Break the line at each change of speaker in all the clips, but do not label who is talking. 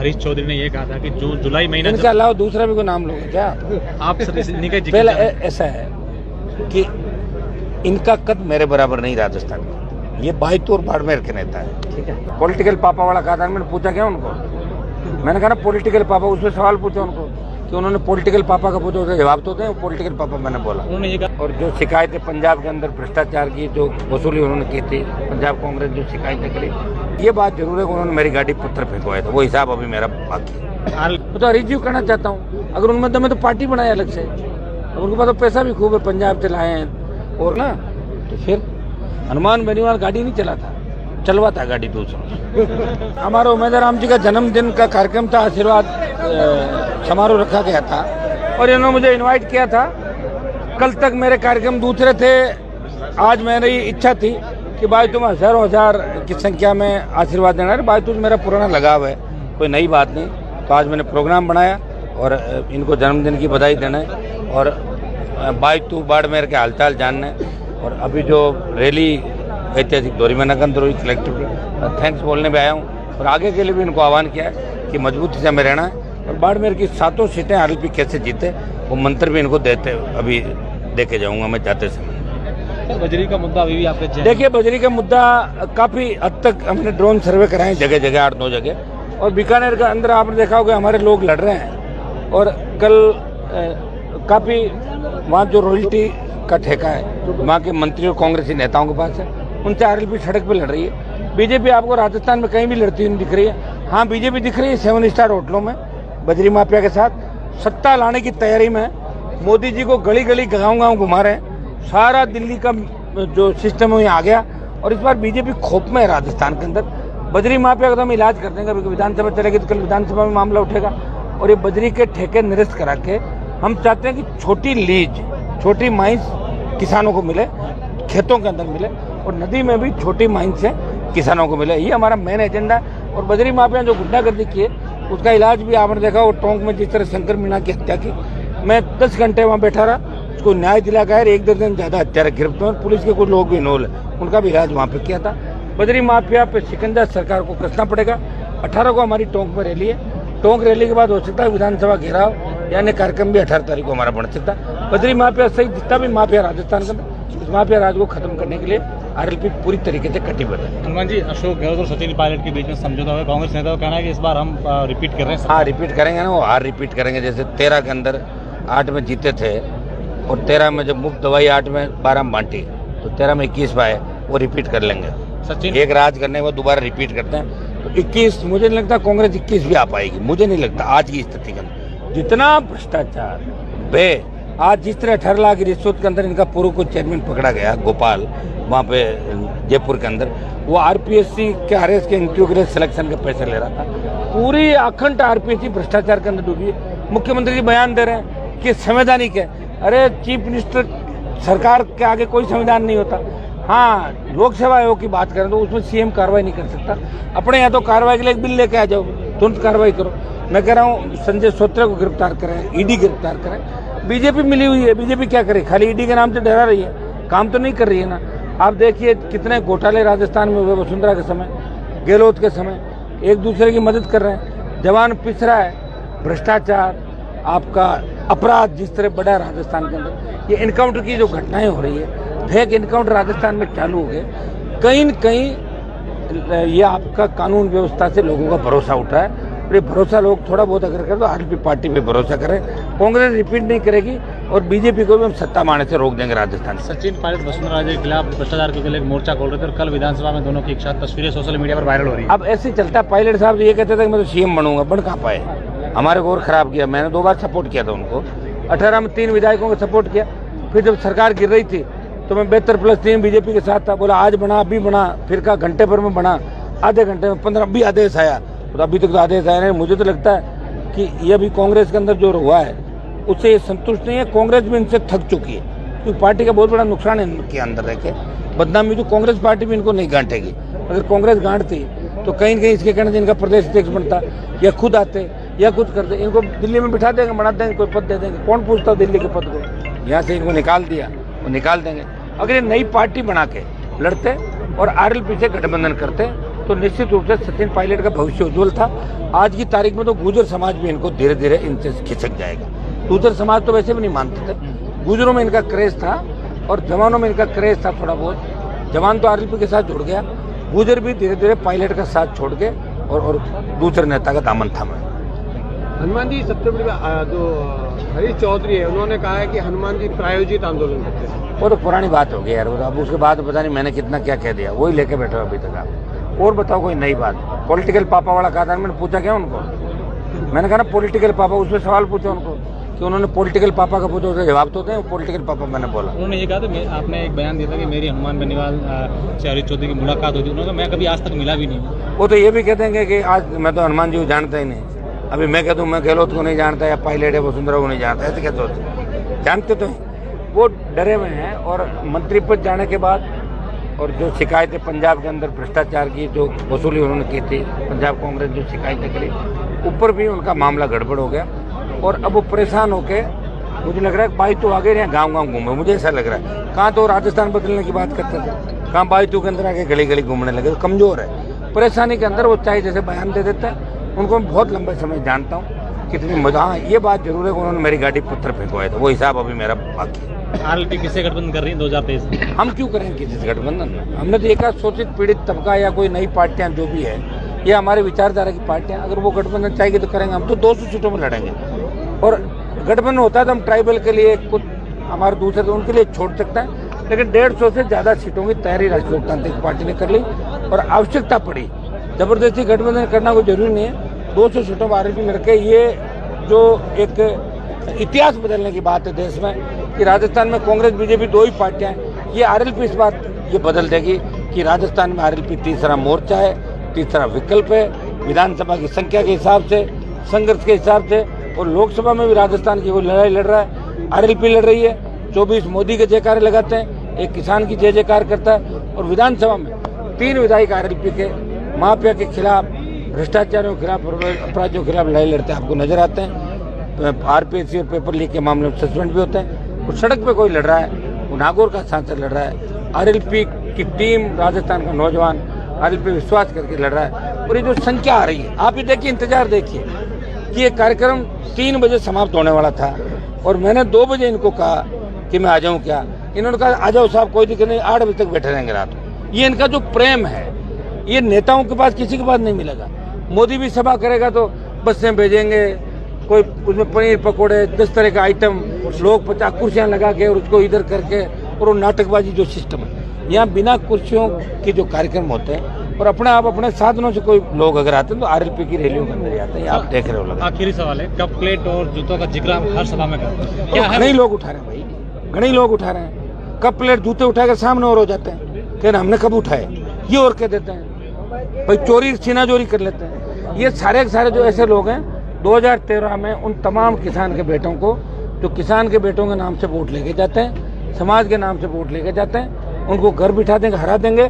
हरीश चौधरी ने ये कहा था कि जो जुलाई महीना
इनके अलावा दूसरा भी कोई नाम लोगे क्या
आप
पहले ऐसा है कि इनका कद मेरे बराबर नहीं राजस्थान का, ये बायतू और बाड़मेर के नेता है, ठीक है। पॉलिटिकल पापा वाला कहा था, मैंने पूछा क्या उनको, मैंने कहा ना पॉलिटिकल पापा, उसमें सवाल पूछा उनको कि उन्होंने पॉलिटिकल पापा का पूछा, उसका जवाब तो दें, पॉलिटिकल पापा मैंने बोला। उन्होंने ये कहा और जो शिकायतें पंजाब के अंदर भ्रष्टाचार की जो वसूली उन्होंने की थी, पंजाब कांग्रेस जो शिकायतें करी, ये बात जरूर है कि उन्होंने मेरी गाड़ी पत्थर फेंकवाया था, वो हिसाब अभी मेरा बाकी है। तो रिव्यू करना चाहता हूँ, अगर उनमें तो मैं तो पार्टी बनाया अलग से, अब उनके पास तो पैसा भी खूब है, पंजाब से लाए हैं और ना, तो फिर हनुमान बेनीवाल गाड़ी नहीं चलाता, चलवाता गाड़ी दूसरों। हमारा उमेदवार राम जी का जन्मदिन का कार्यक्रम था, आशीर्वाद समारोह रखा गया था और इन्होंने मुझे इनवाइट किया था। कल तक मेरे कार्यक्रम दूसरे थे, आज मेरी इच्छा थी कि भाई तुम हजारों हजार की संख्या में आशीर्वाद देना है। भाई तुम मेरा पुराना लगाव है, कोई नई बात नहीं। तो आज मैंने प्रोग्राम बनाया और इनको जन्मदिन की बधाई देना है और बायतू बाड़मेर के हालचाल जानना है। और अभी जो रैली ऐतिहासिक दौरी में नगंदर हुई, कलेक्टर थैंक्स बोलने में आया हूँ और आगे के लिए भी इनको आह्वान किया है कि मजबूती से हमें रहना है और बाड़मेर की 7 सीटें आरएलपी कैसे जीते वो मंत्र भी इनको देते अभी देके जाऊंगा मैं जाते समय।
बजरी का मुद्दा अभी भी आपके
देखिए, बजरी का मुद्दा काफ़ी हद तक हमने ड्रोन सर्वे कराए जगह जगह, 8-9 जगह, और बीकानेर के अंदर आपने देखा होगा हमारे लोग लड़ रहे हैं और कल काफ़ी वहाँ जो रॉयल्टी का ठेका है वहाँ के मंत्री और कांग्रेसी नेताओं के पास है, उनसे आरएलपी सड़क पे लड़ रही है। बीजेपी आपको राजस्थान में कहीं भी लड़ती हुई दिख रही है। हाँ, बीजेपी दिख रही है 7 स्टार होटलों में बजरी माफिया के साथ सत्ता लाने की तैयारी में। मोदी जी को गली गली गाँव घुमा रहे हैं, सारा दिल्ली का जो सिस्टम है आ गया और इस बार बीजेपी खोप में है राजस्थान के अंदर। बजरी माफिया का तो हम इलाज कर देंगे, विधानसभा चलेगी तो कल विधानसभा में मामला उठेगा और ये बजरी के ठेके निरस्त करा के हम चाहते हैं कि छोटी लीज, छोटी माइंस किसानों को मिले, खेतों के अंदर मिले और नदी में भी छोटी माइंस से किसानों को मिले। ये हमारा मेन एजेंडा है। और बजरी माफिया जो गुंडागर्दी की है उसका इलाज भी आपने देखा, वो टोंक में जिस तरह शंकर मीणा की हत्या की, मैं 10 घंटे वहाँ बैठा रहा, उसको न्याय दिला गया। 1 दर्जन ज़्यादा हत्यारे गिरफ्तार, पुलिस के कुछ लोग भी इन्वॉल्व है, उनका भी इलाज वहाँ पे किया था। बजरी माफिया पे शिकंजा सरकार को कसना पड़ेगा। 18 को हमारी टोंक में रैली है, टोंक रैली के बाद हो सकता है विधानसभा घेराव यानी कार्यक्रम भी 18 तारीख को हमारा बन सकता है। बजरी माफिया सहित जितना भी माफिया राजस्थान के अंदर, इस माफिया राज को खत्म करने के लिए आरएलपी पूरी तरीके से कटिबद्ध है।
हनुमान जी, अशोक गहलोत और सचिन पायलट के बीच में समझौता हुआ, कांग्रेस नेता का कहना है कि इस बार हम रिपीट कर रहे हैं।
हाँ, रिपीट करेंगे ना, वो हार रिपीट करेंगे। जैसे 13 के अंदर 8 में जीते थे और 13 में जब मुफ्त दवाई 8 में 12 में बांटी तो 13 में 21 पाए, वो रिपीट कर लेंगे।
सचिन
एक राज करने वो दोबारा रिपीट करते हैं तो 21, मुझे नहीं लगता कांग्रेस 21 भी आ पाएगी, मुझे नहीं लगता आज की स्थिति के अंदर। जितना भ्रष्टाचार आज जिस तरह 18 लाख की रिश्वत के अंदर इनका पूर्व को चेयरमैन पकड़ा गया गोपाल, वहाँ पे जयपुर के अंदर, वो आरपीएससी के आरएस के इंटरव्यू के लिए सिलेक्शन का पैसा ले रहा था। पूरी अखंड आरपीएससी भ्रष्टाचार के अंदर डूबी है। मुख्यमंत्री जी बयान दे रहे हैं कि संवैधानिक है। अरे चीफ मिनिस्टर, सरकार के आगे कोई संविधान नहीं होता। हाँ, लोक सेवा आयोग की बात करें तो उसमें सीएम कार्रवाई नहीं कर सकता। अपने यहाँ तो कार्रवाई के लिए एक बिल लेके आ जाओ, तुरंत कार्रवाई करो। मैं कह रहा हूँ संजय सोत्रे को गिरफ्तार करें, ईडी गिरफ्तार करें। बीजेपी मिली हुई है, बीजेपी क्या करे, खाली ईडी के नाम से डरा रही है, काम तो नहीं कर रही है ना। आप देखिए कितने घोटाले राजस्थान में हुए, वसुंधरा के समय, गहलोत के समय, एक दूसरे की मदद कर रहे हैं, जवान पिस रहा है। भ्रष्टाचार, आपका अपराध जिस तरह बढ़ा है राजस्थान के अंदर, ये इनकाउंटर की जो घटनाएं हो रही है, फेक इनकाउंटर राजस्थान में चालू हो गए। कहीं न कहीं ये आपका कानून व्यवस्था से लोगों का भरोसा उठ रहा है। ये भरोसा लोग थोड़ा बहुत अगर करें तो आरएलपी पार्टी पे भरोसा करें। कांग्रेस रिपीट नहीं करेगी और बीजेपी को भी हम सत्ता मारने से रोक देंगे राजस्थान।
सचिन पायलट वसुंधरा राजे के खिलाफ भ्रष्टाचार के लिए मोर्चा खोल रहे थे और कल विधानसभा में दोनों की एक साथ तस्वीरें सोशल मीडिया पर वायरल हो रही है।
अब ऐसे चलता, पायलट साहब ये कहते थे कि मैं तो सीएम बनूंगा, बन कहाँ पाए, हमारे को और खराब किया। मैंने 2 बार सपोर्ट किया था उनको, 18 में 3 विधायकों को सपोर्ट किया। फिर जब सरकार गिर रही थी तो मैं 72+3 बीजेपी के साथ था, बोला आज बना, अभी बना, फिर कहा घंटे भर में बना, आधे घंटे में 15 भी आदेश आया, तो अभी तक तो आदेश आया नहीं। मुझे तो लगता है कि ये अभी कांग्रेस के अंदर जो हुआ है उससे ये संतुष्ट नहीं है। कांग्रेस भी इनसे थक चुकी है क्योंकि पार्टी का बहुत बड़ा नुकसान है इनके अंदर रह के। बदनामी तो कांग्रेस पार्टी भी इनको नहीं गांटेगी। अगर कांग्रेस गांटती तो कहीं न कहीं इसके कहने से इनका प्रदेश अध्यक्ष बनता या खुद आते या कुछ करते। इनको दिल्ली में बिठा देंगे, बना देंगे, कोई पद दे देंगे। कौन पूछता दिल्ली के पद को, यहाँ से इनको निकाल दिया, वो निकाल देंगे। अगर ये नई पार्टी बना के लड़ते और आरएलपी से गठबंधन करते तो निश्चित रूप से सचिन पायलट का भविष्य उज्जवल था। आज की तारीख में तो गुर्जर समाज भी इनको धीरे धीरे इनसे खिसक जाएगा। गुर्जर समाज तो वैसे भी नहीं मानते थे, गुर्जरों में इनका क्रेज था और जवानों में इनका क्रेज था थोड़ा बहुत। जवान तो आरएलपी के साथ जुड़ गया, गुर्जर भी धीरे धीरे पायलट का साथ छोड़ के और दूसरे नेता का दामन थामा।
हनुमान जी सबसे बड़ी जो हरीश चौधरी है, उन्होंने कहा है कि हनुमान जी प्रायोजित आंदोलन करते हैं।
वो तो पुरानी बात हो गई यार, अब उसके बाद पता नहीं मैंने कितना क्या कह दिया, वही लेके बैठा अभी तक आप। और बताओ कोई नई बात। पॉलिटिकल पापा वाला कहा था, मैंने पूछा क्या उनको, मैंने कहा ना पॉलिटिकल पापा, उसमें सवाल पूछा उनको कि उन्होंने पॉलिटिकल पापा का पूछा, उसका जवाब तो दें। पॉलिटिकल पापा मैंने बोला,
उन्होंने ये कहा था, आपने एक बयान दिया था कि मेरी हनुमान बेनीवाल से हरीश चौधरी की मुलाकात हुई थी, उन्होंने मैं कभी आज तक मिला भी नहीं।
वो तो ये भी कहते हैं कि आज मैं तो हनुमान जी को जानता ही नहीं। अभी मैं कहता हूँ मैं गहलोत को नहीं जानता या पायलट है वसुंधरा को नहीं जानता, ऐसे क्या सोचते, जानते तो हैं। वो डरे हुए हैं और मंत्री पद जाने के बाद और जो शिकायतें पंजाब के अंदर भ्रष्टाचार की जो वसूली उन्होंने की थी, पंजाब कांग्रेस जो शिकायतें करी, ऊपर भी उनका मामला गड़बड़ हो गया और अब वो परेशान होके मुझे लग रहा है बाई तो आगे रहे, गाँव गाँव घूमे, मुझे ऐसा लग रहा है। कहाँ तो राजस्थान बदलने की बात करते थे, कहाँ बाई तो के अंदर आके गली गली घूमने लगे, कमजोर है परेशानी के अंदर। वो चाहे जैसे बयान दे देते हैं, उनको मैं बहुत लंबे समय जानता हूँ, कितनी मजा। हाँ ये बात जरूर है कि उन्होंने मेरी गाड़ी पत्थर फेंकवाया था, वो हिसाब अभी मेरा बाकी है।
आरएलपी किससे गठबंधन कर रही है 2023 में?
हम क्यों करेंगे किसी से गठबंधन? हमने तो एक शोषित पीड़ित तबका या कोई नई पार्टियां जो भी है, ये हमारे विचारधारा की पार्टियां, अगर वो गठबंधन चाहेगी तो करेंगे। हम तो 200 सीटों में लड़ेंगे और गठबंधन होता है तो हम ट्राइबल के लिए कुछ हमारे दूसरे तो उनके लिए छोड़ सकता है, लेकिन 150 से ज़्यादा सीटों की तैयारी राष्ट्रीय लोकतांत्रिक पार्टी ने कर ली और आवश्यकता पड़ी। जबरदस्ती गठबंधन करना कोई जरूरी नहीं है। 200 सीटों में आरएलपी लड़के, ये जो एक इतिहास बदलने की बात है देश में कि राजस्थान में कांग्रेस बीजेपी दो ही पार्टियां हैं, ये आरएलपी इस बात ये बदल देगी कि राजस्थान में आरएलपी तीसरा मोर्चा है, तीसरा विकल्प है, विधानसभा की संख्या के हिसाब से, संघर्ष के हिसाब से। और लोकसभा में भी राजस्थान की कोई लड़ाई लड़ रहा है, आरएलपी लड़ रही है। 24 मोदी के जयकारे लगाते हैं, एक किसान की जय जयकार करता है और विधानसभा में 3 विधायक आरएलपी के माफिया के खिलाफ, भ्रष्टाचारियों के खिलाफ, अपराधियों के खिलाफ लड़ाई लड़ते हैं, आपको नजर आते हैं। आरपीएससी और पेपर लीक के मामले में सस्पेंड भी होते हैं। और सड़क पे कोई लड़ रहा है, वो नागौर का सांसद लड़ रहा है, आरएलपी की टीम, राजस्थान का नौजवान आरएलपी विश्वास करके लड़ रहा है। और ये जो संख्या आ रही है, आप ये देखिए, इंतजार देखिए कि ये कार्यक्रम 3 बजे समाप्त होने वाला था और मैंने 2 बजे इनको कहा कि मैं आ जाऊं क्या, इन्होंने कहा आ जाओ साहब, कोई दिक्कत नहीं, 8 बजे तक बैठे रहेंगे रात को। ये इनका जो प्रेम है, ये नेताओं के पास किसी के पास नहीं मिलेगा। मोदी भी सभा करेगा तो बसें भेजेंगे, कोई उसमें पनीर पकोड़े 10 तरह का आइटम, लोग 50 कुर्सियां लगा के और उसको इधर करके, और वो नाटकबाजी जो सिस्टम है। यहाँ बिना कुर्सियों के जो कार्यक्रम होते हैं और अपने आप अपने साधनों से कोई लोग अगर आते हैं तो आरएलपी की रैलियों के अंदर जाते हैं, आप देख रहे हो। लगा
आखिरी सवाल है, कप प्लेट और जूतों का जिक्र हम हर सभा में करते हैं, क्या
घने लोग उठा रहे हैं भाई, घने लोग उठा रहे हैं। कप प्लेट जूते उठा कर सामने और हो जाते हैं, कहना हमने कब उठाए, ये और कह देते हैं भाई, चोरी सीना चोरी कर लेते हैं। ये सारे के सारे जो ऐसे लोग हैं, 2013 में उन तमाम किसान के बेटों को, जो किसान के बेटों के नाम से वोट लेके जाते हैं, समाज के नाम से वोट लेके जाते हैं, उनको घर बिठा देंगे, हरा देंगे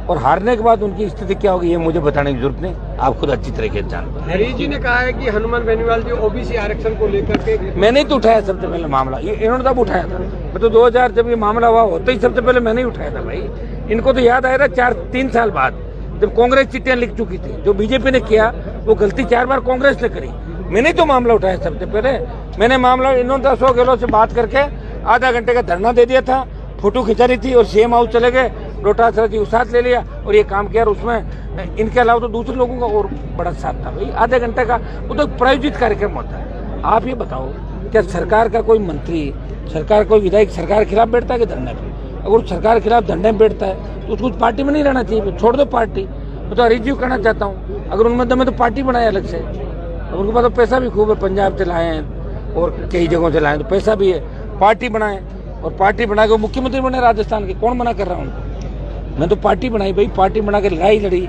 और हारने के बाद उनकी स्थिति क्या होगी ये मुझे बताने की जरूरत नहीं, आप खुद अच्छी तरीके से जानते हैं।
हरीश जी ने कहा है कि हनुमान बेनीवाल जी ओबीसी आरक्षण को लेकर के,
मैंने ही तो उठाया सबसे पहले मामला, ये इन्होंने तब उठाया था। मैं तो 2000 जब ये मामला हुआ होता ही सबसे पहले मैंने ही उठाया था भाई। इनको तो याद आया था 3 साल बाद, जब कांग्रेस चिट्ठियां लिख चुकी थी, जो बीजेपी ने किया वो गलती 4 बार कांग्रेस ने करी। मैंने तो मामला उठाया सबसे पहले, मैंने मामला, इन्होंने 10 गहलोत से बात करके आधा घंटे का धरना दे दिया था, फोटो खिंचा रही थी और सीएम हाउस चले गए, डोटासरा जी साथ ले लिया और ये काम किया। और उसमें इनके अलावा तो दूसरे लोगों का और बड़ा साथ था भाई। आधे घंटे का वो तो प्रायोजित कार्यक्रम होता है। आप ये बताओ, क्या सरकार का कोई मंत्री, सरकार कोई विधायक सरकार के खिलाफ बैठता है कि धरने पे? अगर सरकार के खिलाफ धरने में बैठता है तो उसको पार्टी में नहीं रहना चाहिए, छोड़ दो पार्टी। मैं तो हरीश जी को कहना चाहता हूँ, अगर उनमें दम है तो पार्टी बनाए अलग से। उनके पास तो पैसा भी खूब है, पंजाब से लाए हैं और कई जगहों से लाए हैं, तो पैसा भी है, पार्टी बनाए और पार्टी बना के मुख्यमंत्री बने राजस्थान के। कौन मना कर रहा है उनको? मैं तो पार्टी बनाई भाई, पार्टी बना के लड़ाई लड़ी,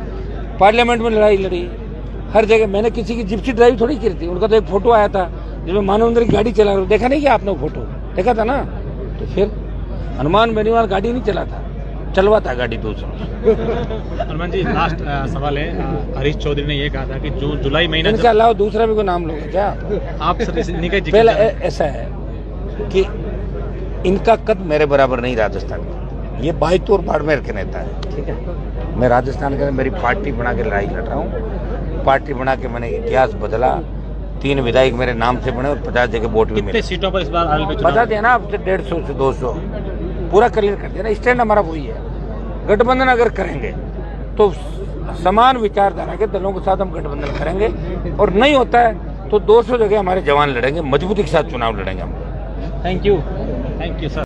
पार्लियामेंट में लड़ाई लड़ी, हर जगह। मैंने किसी की जिप्सी ड्राइव थोड़ी की थी। उनका तो एक फोटो आया था जिसमें मानवेंद्र की गाड़ी चला रहा, देखा नहीं क्या आपने वो फोटो? देखा था ना? तो फिर हनुमान बेनीवाल गाड़ी नहीं चला था, चलवाता गाड़ी दूसरों।
हनुमान जी लास्ट सवाल है, हरीश चौधरी ने ये कहा था कि जो जुलाई महीना,
इनके अलावा दूसरा भी कोई नाम लोगे क्या
आप?
पहले ऐसा है कि इनका कद मेरे बराबर नहीं राजस्थान में, ये बायतूर बाड़मेर के नेता है।
ठीक है।
मैं राजस्थान के अंदर मेरी पार्टी बना के लड़ाई लड़ रहा हूँ। पार्टी बना के मैंने इतिहास बदला। 3 विधायक मेरे नाम से बने और 50 जगह वोट भी
कितने
मिले।
सीटों पर इस बार आरएलपी चुनाव?
बता दिया ना आपसे, 150 से 200 पूरा क्लियर कर दिया ना। स्टैंड हमारा वही है। गठबंधन अगर करेंगे तो समान विचारधारा के दलों के साथ हम गठबंधन करेंगे, और नहीं होता है तो 200 जगह हमारे जवान लड़ेंगे, मजबूती के साथ चुनाव लड़ेंगे हम।
Thank you sir.